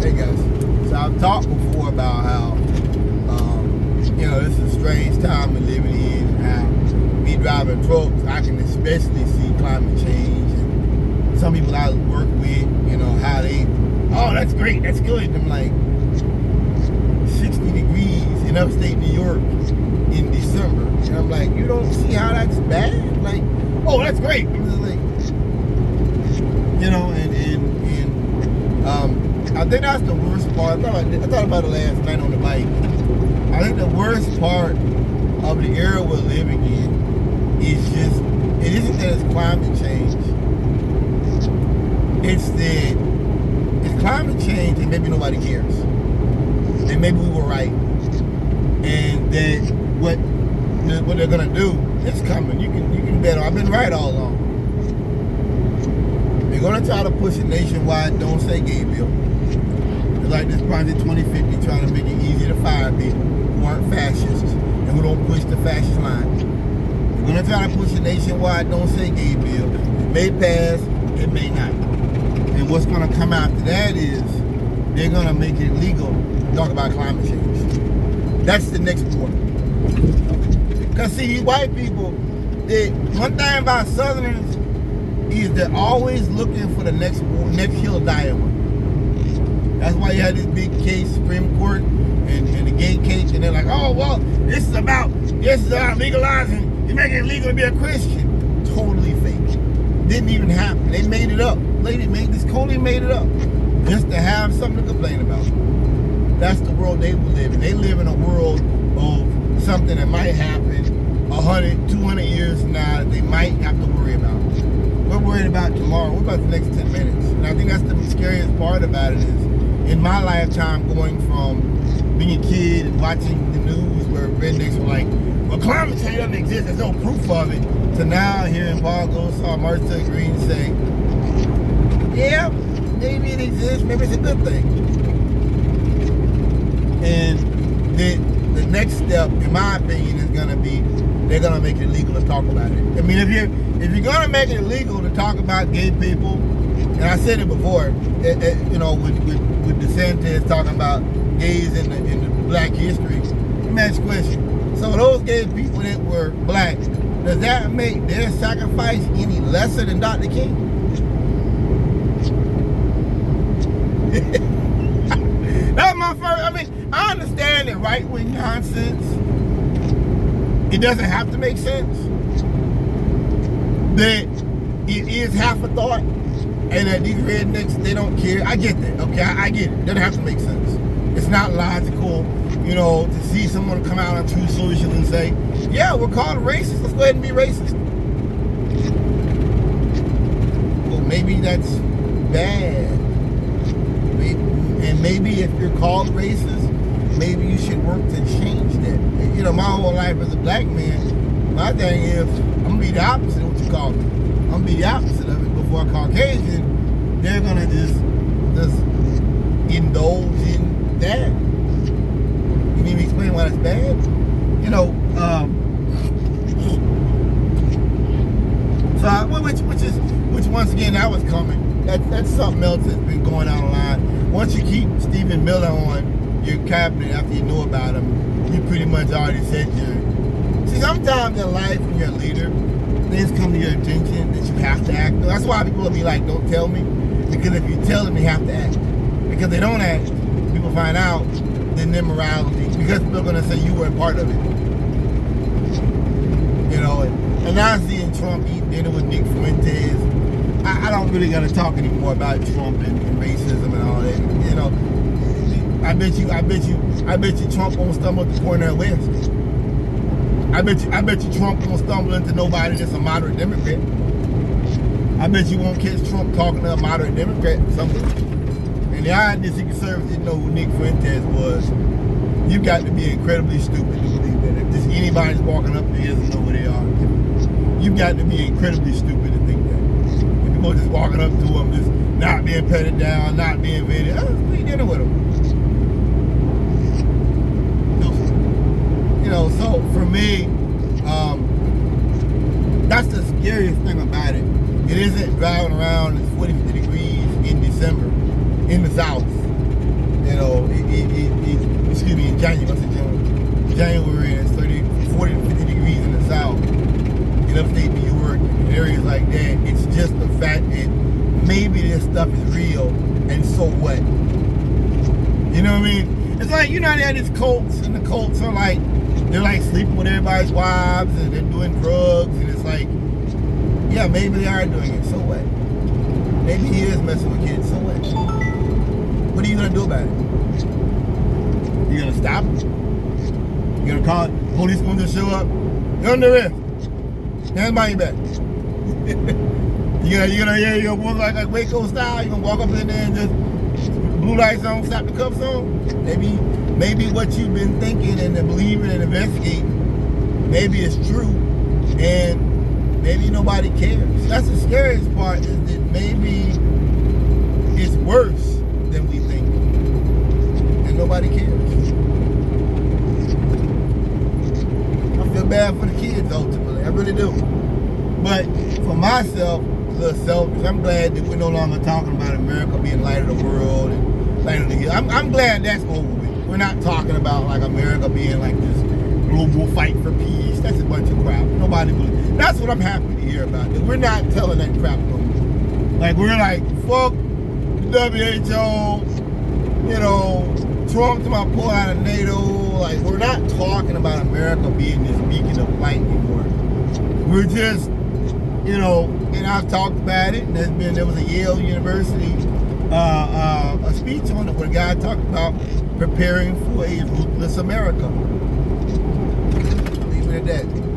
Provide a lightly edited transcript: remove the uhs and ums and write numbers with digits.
Hey guys, so I've talked before about how, this is a strange time we're living in, and how me driving trucks, I can especially see climate change, and some people I work with, how they, oh, that's great, that's good. And I'm like, 60 degrees in upstate New York in December, and I'm like, you don't see how that's bad? Like, oh, that's great. I'm just like, I think that's the worst part. I thought about it last night on the bike. I think the worst part of the era we're living in is just, it isn't that it's climate change. It's climate change and maybe nobody cares. And maybe we were right. And that what they're gonna do is coming. You can bet on. I've been right all along. They're gonna try to push a nationwide Don't Say Gay bill. Like this Project 2050 trying to make it easier to fire people who aren't fascists and who don't push the fascist line. We're going to try to push a nationwide Don't Say Gay bill. It may pass, it may not. And what's going to come after that is they're going to make it legal to talk about climate change. That's the next part. Because see, these white people, one thing about Southerners is they're always looking for the next hill to die on. That's why you had this big case, Supreme Court, and the gay case, and they're like, oh, well, this is about legalizing, you're making it legal to be a Christian. Totally fake. Didn't even happen. They made it up. Cody made it up just to have something to complain about. That's the world they will live in. They live in a world of something that might happen 100, 200 years from now that they might have to worry about. We're worried about tomorrow. What about the next 10 minutes? And I think that's the scariest part about it is, in my lifetime, going from being a kid and watching the news where rednecks were like, well, climate change doesn't exist, there's no proof of it, to now hearing Paul Gosar, Martin Luther Green say, yeah, maybe it exists, maybe it's a good thing. And the next step, in my opinion, is going to be, they're going to make it illegal to talk about it. I mean, if you're going to make it illegal to talk about gay people, and I said it before, with DeSantis talking about gays in the black history, let me ask you a question. So those gay people that were black, does that make their sacrifice any lesser than Dr. King? That's my first, I understand that right-wing nonsense, it doesn't have to make sense. That it is half a thought, and that these rednecks, they don't care. I get that, okay? I get it. It doesn't have to make sense. It's not logical, to see someone come out on Truth Social and say, yeah, we're called racist. Let's go ahead and be racist. Well, maybe that's bad. Maybe if you're called racist, maybe you should work to change that. My whole life as a black man, my thing is, I'm going to be the opposite of what you call me. I'm going to be the opposite of it. Before Caucasian, they're going to just indulge in that. You need me to explain why that's bad? Which once again, that was coming. That's something else that's been going on online. Once you keep Stephen Miller on your cabinet after you know about him, you pretty much already said see, sometimes in life when you're a leader, things come to your attention that you have to act. That's why people will be like, don't tell me. Because if you tell them, they have to act. Because they don't act, people find out then their morality. Because people are going to say you weren't part of it. And now I'm seeing Trump eat dinner with Nick Fuentes. I don't really got to talk anymore about Trump and racism and all that. I bet you Trump won't stumble at the Cornel West. I bet you Trump won't stumble into nobody that's a moderate Democrat. I bet you won't catch Trump talking to a moderate Democrat somewhere. And the idea Secret Service didn't know who Nick Fuentes was. You've got to be incredibly stupid to believe that. If just anybody's walking up there doesn't know who they are, you've got to be incredibly stupid to think that. If people are just walking up to him, just not being petted down, not being vetted, let's eat dinner with him. So for me, that's the scariest thing about it. It isn't driving around at 40, 50 degrees in December in the South. excuse me, in January, January, it's 30, 40 to 50 degrees in the south, in upstate New York, in areas like that. It's just the fact that maybe this stuff is real, and so what? You know what I mean? It's like, you know, they had these cults, and the cults are like, they're like sleeping with everybody's wives, and they're doing drugs, and it's like, yeah, maybe they are doing it, so what? Maybe he is messing with kids, so what? What are you gonna do about it? You gonna stop him? You gonna call police when they show up? You're under arrest. Hands behind your back. you gonna walk like Waco style? You gonna walk up in there and just blue lights on, slap the cuffs on? Maybe what you've been thinking and believing and investigating, maybe it's true, and maybe nobody cares. That's the scariest part, is that maybe it's worse than we think, and nobody cares. I feel bad for the kids ultimately, I really do. But for myself, a little selfish, I'm glad that we're no longer talking about America being light of the world and light of the hill. I'm glad that's over with. We're not talking about like America being like this global fight for peace. That's a bunch of crap. Nobody believes. That's what I'm happy to hear about. That we're not telling that crap no more. Like, we're like, fuck the WHO, you know, Trump to my pull out of NATO. Like, we're not talking about America being this beacon of light anymore. We're just, you know, and I've talked about it, and there was a Yale University a speech on it where a guy talked about preparing for a ruthless America. Leave it at that.